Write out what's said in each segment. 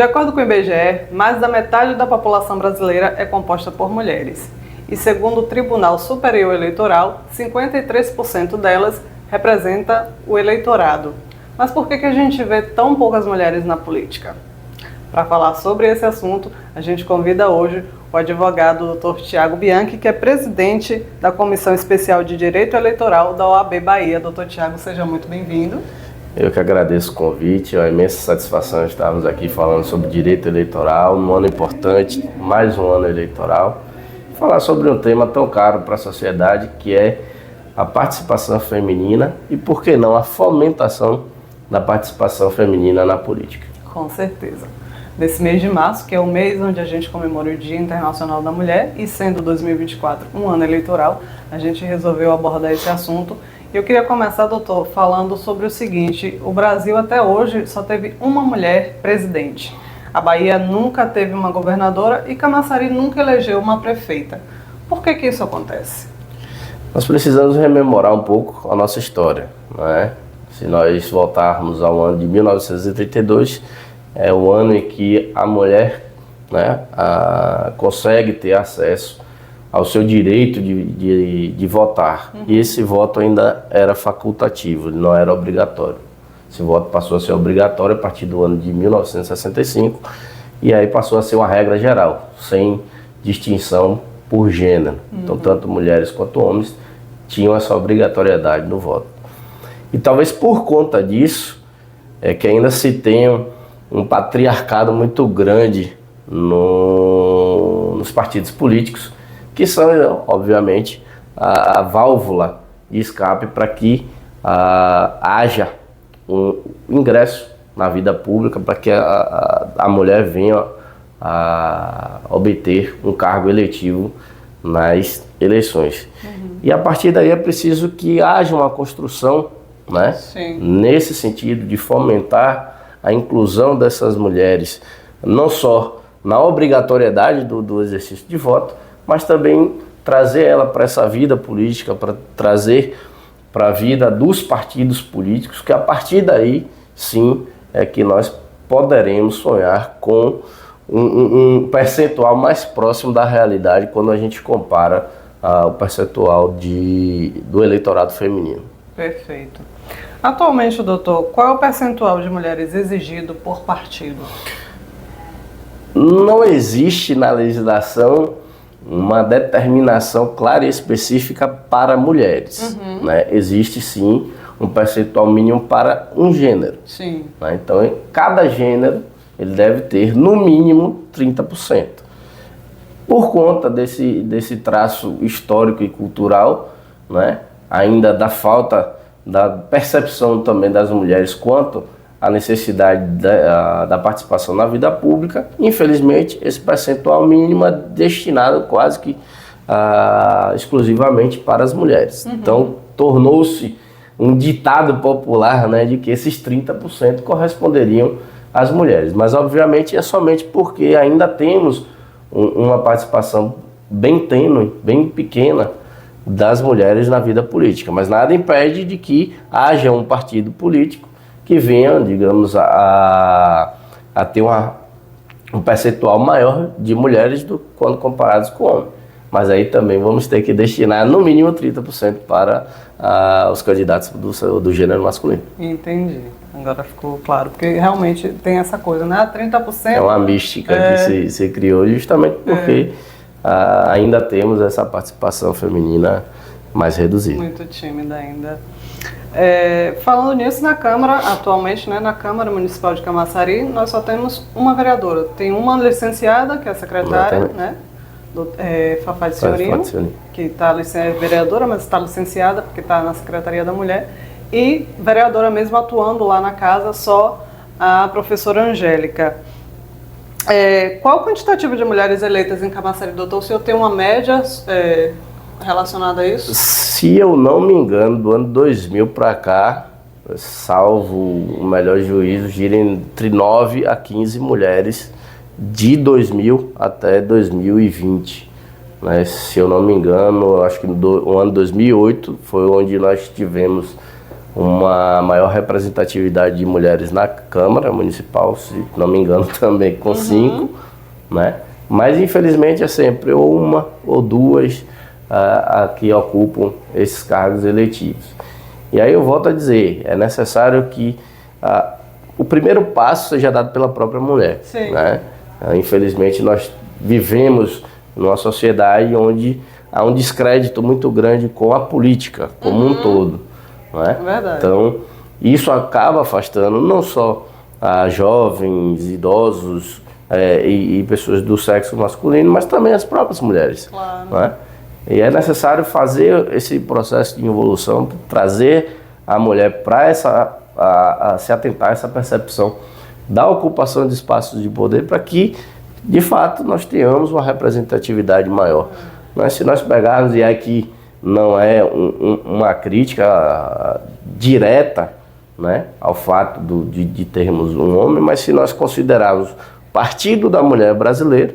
De acordo com o IBGE, mais da metade da população brasileira é composta por mulheres. E segundo o Tribunal Superior Eleitoral, 53% delas representa o eleitorado. Mas por que a gente vê tão poucas mulheres na política? Para falar sobre esse assunto, a gente convida hoje o advogado Dr. Tiago Bianchi, que é presidente da Comissão Especial de Direito Eleitoral da OAB Bahia. Dr. Tiago, seja muito bem-vindo. Eu que agradeço o convite, é uma imensa satisfação estarmos aqui falando sobre direito eleitoral, num ano importante, mais um ano eleitoral. Falar sobre um tema tão caro para a sociedade, que é a participação feminina e, por que não, a fomentação da participação feminina na política. Com certeza. Nesse mês de março, que é o mês onde a gente comemora o Dia Internacional da Mulher, e sendo 2024 um ano eleitoral, a gente resolveu abordar esse assunto. Eu queria começar, doutor, falando sobre o seguinte: o Brasil até hoje só teve uma mulher presidente. A Bahia nunca teve uma governadora e Camaçari nunca elegeu uma prefeita. Por que isso acontece? Nós precisamos rememorar um pouco a nossa história, não é? Se nós voltarmos ao ano de 1932, é o ano em que a mulher, né, consegue ter acesso ao seu direito de votar. E esse voto ainda era facultativo, ele não era obrigatório. Esse voto passou a ser obrigatório a partir do ano de 1965 e aí passou a ser uma regra geral, sem distinção por gênero. Então, tanto mulheres quanto homens tinham essa obrigatoriedade no voto. E talvez por conta disso, é que ainda se tenha um patriarcado muito grande nos partidos políticos, que são, obviamente, a válvula de escape para que haja um ingresso na vida pública, para que a mulher venha a obter um cargo eletivo nas eleições. E a partir daí é preciso que haja uma construção, né, nesse sentido de fomentar a inclusão dessas mulheres, não só na obrigatoriedade do exercício de voto, mas também trazer ela para essa vida política, para trazer para a vida dos partidos políticos, que a partir daí, sim, é que nós poderemos sonhar com um percentual mais próximo da realidade quando a gente compara o percentual do eleitorado feminino. Perfeito. Atualmente, doutor, qual é o percentual de mulheres exigido por partido? Não existe na legislação uma determinação clara e específica para mulheres. Né? Existe sim um percentual mínimo para um gênero. Sim. Né? Então, em cada gênero, ele deve ter no mínimo 30%. Por conta desse traço histórico e cultural, né? Ainda da falta da percepção também das mulheres quanto à necessidade da participação na vida pública, infelizmente esse percentual mínimo é destinado quase que exclusivamente para as mulheres. Então tornou-se um ditado popular, né, de que esses 30% corresponderiam às mulheres, mas obviamente é somente porque ainda temos uma participação bem tênue, bem pequena das mulheres na vida política, mas nada impede de que haja um partido político que venha, digamos, a ter um percentual maior de mulheres quando comparados com homens. Mas aí também vamos ter que destinar no mínimo 30% para os candidatos do gênero masculino. Entendi. Agora ficou claro, porque realmente tem essa coisa, né? 30%... É uma mística que se criou justamente porque ainda temos essa participação feminina mais reduzida. Muito tímida ainda. Falando nisso, na Câmara, atualmente, né, na Câmara Municipal de Camaçari, nós só temos uma vereadora. Tem uma licenciada, que é a secretária, né, Fafá de Senhorino, que é vereadora, mas está licenciada porque está na Secretaria da Mulher, e vereadora mesmo atuando lá na casa, só a professora Angélica. Qual o quantitativo de mulheres eleitas em Camaçari, doutor? O senhor tem uma média relacionada a isso? Se eu não me engano, do ano 2000 para cá, salvo o melhor juízo, gira entre 9 a 15 mulheres de 2000 até 2020. Né? Se eu não me engano, acho que no ano 2008 foi onde nós tivemos uma maior representatividade de mulheres na Câmara Municipal, se não me engano também com 5, né? Mas infelizmente é sempre ou uma ou duas que ocupam esses cargos eletivos. E aí eu volto a dizer, é necessário que o primeiro passo seja dado pela própria mulher, né? Infelizmente nós vivemos numa sociedade onde há um descrédito muito grande com a política como um todo, não é? Verdade. Então isso acaba afastando não só jovens, idosos e pessoas do sexo masculino, mas também as próprias mulheres. Claro. Não é? E é necessário fazer esse processo de evolução, trazer a mulher para se atentar a essa percepção da ocupação de espaços de poder, para que, de fato, nós tenhamos uma representatividade maior. Mas se nós pegarmos, e aqui não é uma crítica direta, né, ao fato de termos um homem, mas se nós considerarmos o Partido da Mulher Brasileira,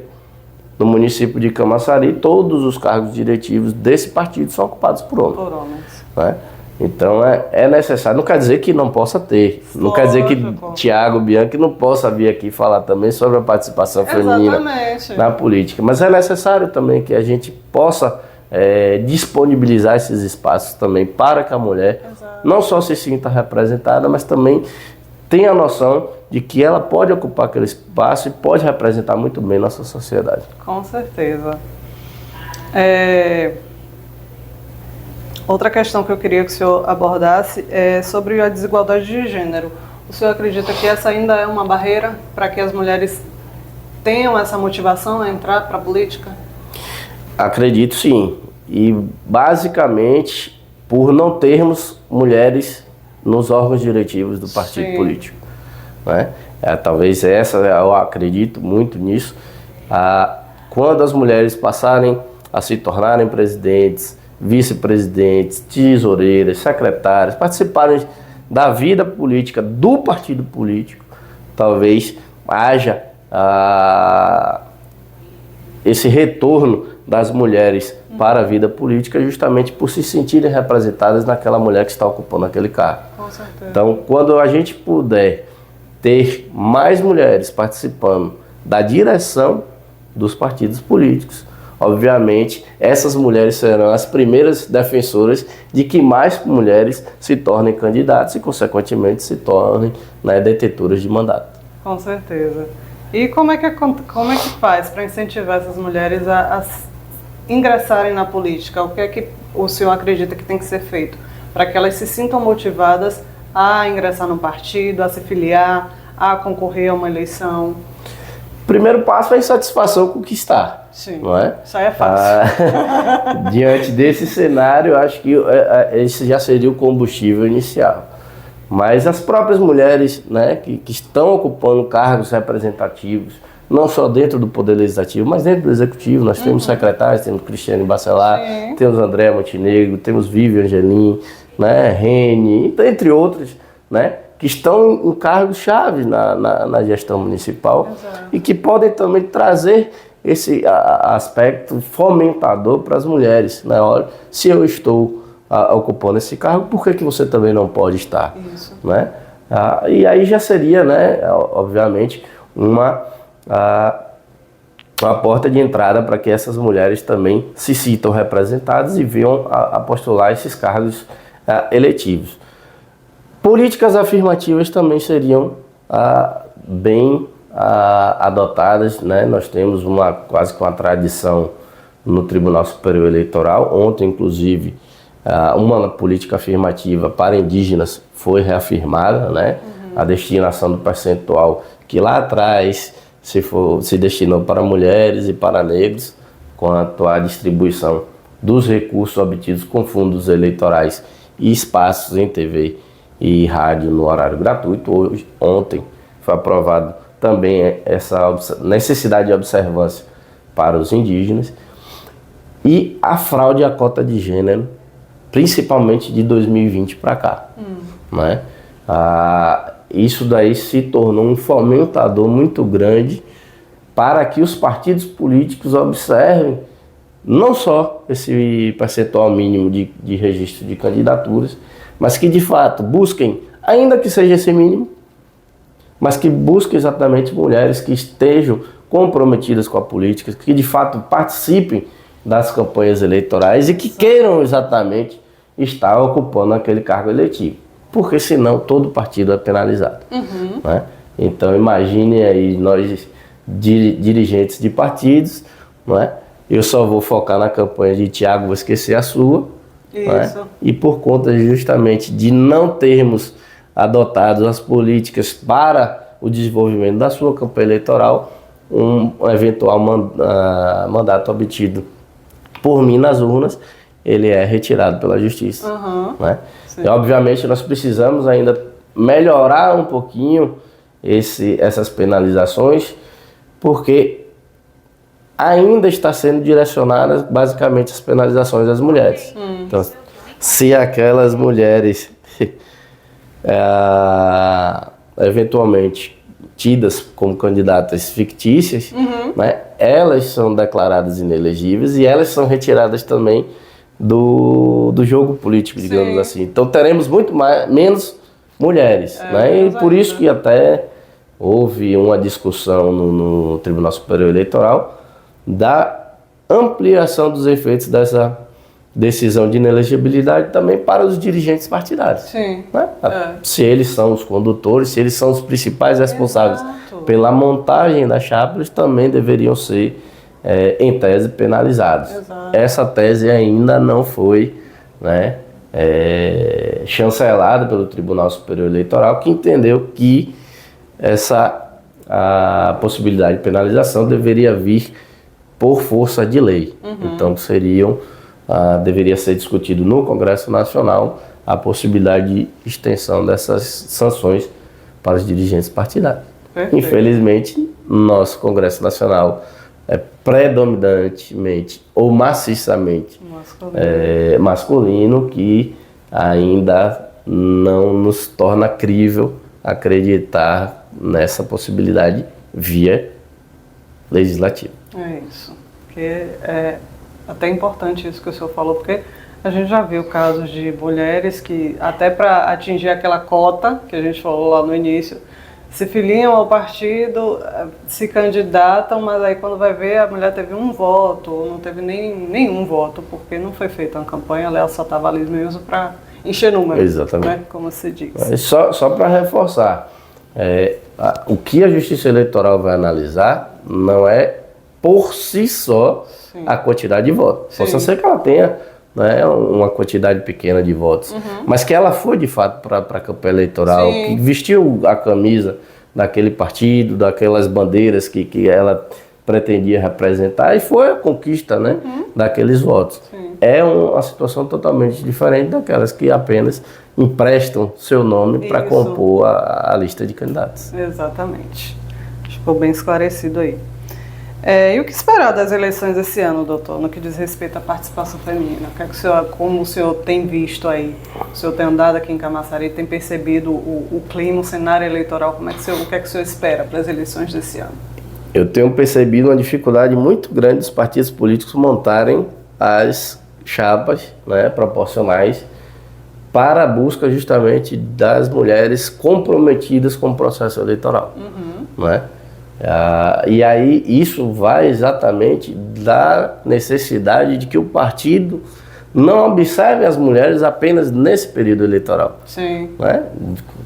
no município de Camaçari, todos os cargos diretivos desse partido são ocupados por homens. Por homens. Né? Então é necessário, não quer dizer que não possa ter, não quer dizer que Thiago Bianchi não possa vir aqui falar também sobre a participação feminina na política, mas é necessário também que a gente possa disponibilizar esses espaços também para que a mulher não só se sinta representada, mas também tenha a noção de que ela pode ocupar aquele espaço e pode representar muito bem nossa sociedade. Com certeza. Outra questão que eu queria que o senhor abordasse é sobre a desigualdade de gênero. O senhor acredita que essa ainda é uma barreira para que as mulheres tenham essa motivação a entrar para a política? Acredito sim. E basicamente por não termos mulheres nos órgãos diretivos do partido político. Né? Talvez eu acredito muito nisso. Quando as mulheres passarem a se tornarem presidentes, vice-presidentes, tesoureiras, secretárias, participarem da vida política do partido político, talvez haja esse retorno das mulheres para a vida política, justamente por se sentirem representadas naquela mulher que está ocupando aquele cargo. Com certeza. Então, quando a gente puder ter mais mulheres participando da direção dos partidos políticos, obviamente, essas mulheres serão as primeiras defensoras de que mais mulheres se tornem candidatas e, consequentemente, se tornem detentoras de mandato. Com certeza. E como é que faz para incentivar essas mulheres a ingressarem na política? O que é que o senhor acredita que tem que ser feito para que elas se sintam motivadas a ingressar no partido, a se filiar, a concorrer a uma eleição? O primeiro passo é a insatisfação com o que está. Sim, não é? Isso aí é fácil. Diante desse cenário, acho que esse já seria o combustível inicial. Mas as próprias mulheres, né, que estão ocupando cargos representativos, não só dentro do Poder Legislativo, mas dentro do Executivo, nós temos secretários, temos Cristiane Bacelar, temos André Montenegro, temos Vivian Angelim, né, Rene, entre outros, né, que estão em cargos-chave na gestão municipal. Exato. E que podem também trazer esse aspecto fomentador para as mulheres. Né? Olha, se eu estou ocupando esse cargo, por que você também não pode estar? Isso. Né? E aí já seria, né, obviamente, uma porta de entrada para que essas mulheres também se sintam representadas e venham a postular esses cargos eletivos. Políticas afirmativas também seriam bem adotadas, né? Nós temos quase que uma tradição no Tribunal Superior Eleitoral. Ontem, inclusive, uma política afirmativa para indígenas foi reafirmada, né? A destinação do percentual que lá atrás se destinou para mulheres e para negros, quanto à distribuição dos recursos obtidos com fundos eleitorais e espaços em TV e rádio no horário gratuito. Ontem foi aprovado também essa necessidade de observância para os indígenas. E a fraude à cota de gênero, principalmente de 2020 para cá. Né? Isso daí se tornou um fomentador muito grande para que os partidos políticos observem não só esse percentual mínimo de registro de candidaturas, mas que de fato busquem, ainda que seja esse mínimo, mas que busquem exatamente mulheres que estejam comprometidas com a política, que de fato participem das campanhas eleitorais e que queiram exatamente estar ocupando aquele cargo eletivo, porque senão todo partido é penalizado. Né? Então imagine aí nós dirigentes de partidos, não é? Eu só vou focar na campanha de Tiago, vou esquecer a sua, né? E por conta justamente de não termos adotado as políticas para o desenvolvimento da sua campanha eleitoral, um eventual mandato obtido por mim nas urnas, ele é retirado pela justiça. Né? E, obviamente nós precisamos ainda melhorar um pouquinho essas penalizações, porque ainda está sendo direcionadas basicamente as penalizações às mulheres. Então, se aquelas mulheres eventualmente tidas como candidatas fictícias, né, elas são declaradas inelegíveis e elas são retiradas também do jogo político, digamos assim. Então teremos menos mulheres, né? E por isso que até houve uma discussão no Tribunal Superior Eleitoral da ampliação dos efeitos dessa decisão de inelegibilidade também para os dirigentes partidários. Né? Se eles são os condutores, se eles são os principais responsáveis pela montagem da chapa, eles também deveriam ser, em tese, penalizados. Essa tese ainda não foi, né, chancelada pelo Tribunal Superior Eleitoral, que entendeu que a possibilidade de penalização deveria vir por força de lei. Então deveria ser discutido no Congresso Nacional a possibilidade de extensão dessas sanções para os dirigentes partidários. Infelizmente, nosso Congresso Nacional é predominantemente ou maciçamente masculino, que ainda não nos torna crível acreditar nessa possibilidade via legislativa. É isso. Porque é até importante isso que o senhor falou, porque a gente já viu casos de mulheres que, até para atingir aquela cota que a gente falou lá no início, se filiam ao partido, se candidatam, mas aí quando vai ver, a mulher teve um voto, ou não teve nenhum voto, porque não foi feita uma campanha, ela só estava ali mesmo para encher números. Exatamente. Né, como se diz. Só para reforçar, o que a Justiça Eleitoral vai analisar não é por si só a quantidade de votos. Possa ser que ela tenha, né, uma quantidade pequena de votos, mas que ela foi de fato para a campanha eleitoral, que vestiu a camisa daquele partido, daquelas bandeiras que ela pretendia representar, e foi a conquista, né, daqueles votos. É uma situação totalmente diferente daquelas que apenas emprestam seu nome para compor a lista de candidatos. Exatamente. Ficou bem esclarecido aí. E o que esperar das eleições esse ano, doutor, no que diz respeito à participação feminina? Como o senhor tem visto aí? O senhor tem andado aqui em Camaçari, tem percebido o clima, o cenário eleitoral? O que é que o senhor espera para as eleições desse ano? Eu tenho percebido uma dificuldade muito grande dos partidos políticos montarem as chapas, né, proporcionais para a busca justamente das mulheres comprometidas com o processo eleitoral. Né? E aí isso vai exatamente da necessidade de que o partido não observe as mulheres apenas nesse período eleitoral. Né?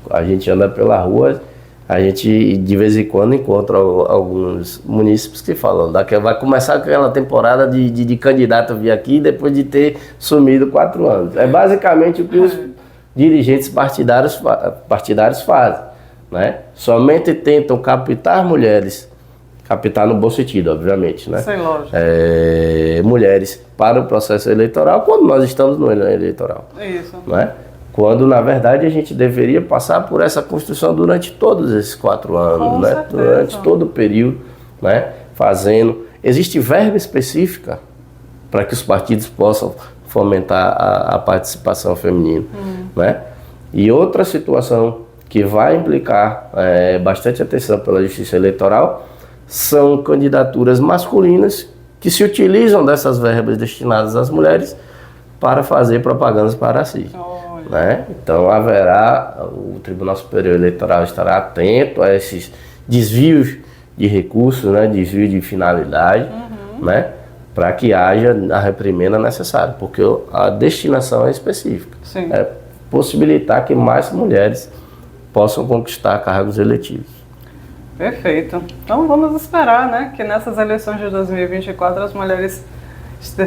A gente anda pela rua, a gente de vez em quando encontra alguns munícipes que falam que vai começar aquela temporada de candidato vir aqui depois de ter sumido 4 anos. É basicamente o que os dirigentes partidários fazem. Né? Somente tentam captar mulheres, captar no bom sentido, obviamente, né? Sem lógica. Mulheres para o processo eleitoral quando nós estamos no ano eleitoral. Isso. Né? Quando, na verdade, a gente deveria passar por essa construção durante todos esses 4 anos, né? Durante todo o período, né? Existe verba específica para que os partidos possam fomentar a participação feminina, né? E outra situação que vai implicar bastante atenção pela Justiça Eleitoral são candidaturas masculinas que se utilizam dessas verbas destinadas às mulheres para fazer propagandas para si. né? Então haverá, o Tribunal Superior Eleitoral estará atento a esses desvios de recursos, né? Desvio de finalidade, né? Para que haja a reprimenda necessária, porque a destinação é específica. Sim. É possibilitar que mais mulheres possam conquistar cargos eletivos. Perfeito. Então vamos esperar, né, que nessas eleições de 2024 as mulheres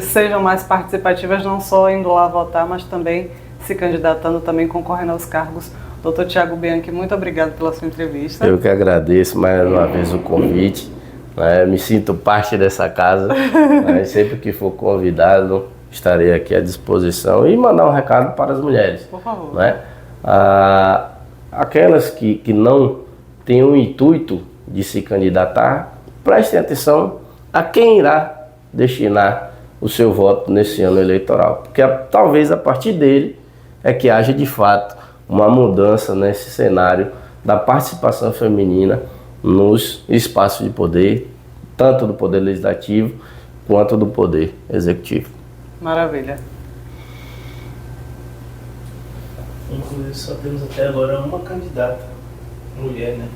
sejam mais participativas, não só indo lá votar, mas também se candidatando, também concorrendo aos cargos. Dr. Thiago Bianchi, muito obrigado pela sua entrevista. Eu que agradeço mais uma vez o convite. Né? Me sinto parte dessa casa. Né? Sempre que for convidado, estarei aqui à disposição. E mandar um recado para as mulheres. Por favor. Né? Aquelas que não têm o intuito de se candidatar, prestem atenção a quem irá destinar o seu voto nesse ano eleitoral. Porque talvez a partir dele é que haja de fato uma mudança nesse cenário da participação feminina nos espaços de poder, tanto do poder legislativo quanto do poder executivo. Maravilha. Inclusive só temos até agora uma candidata mulher, né?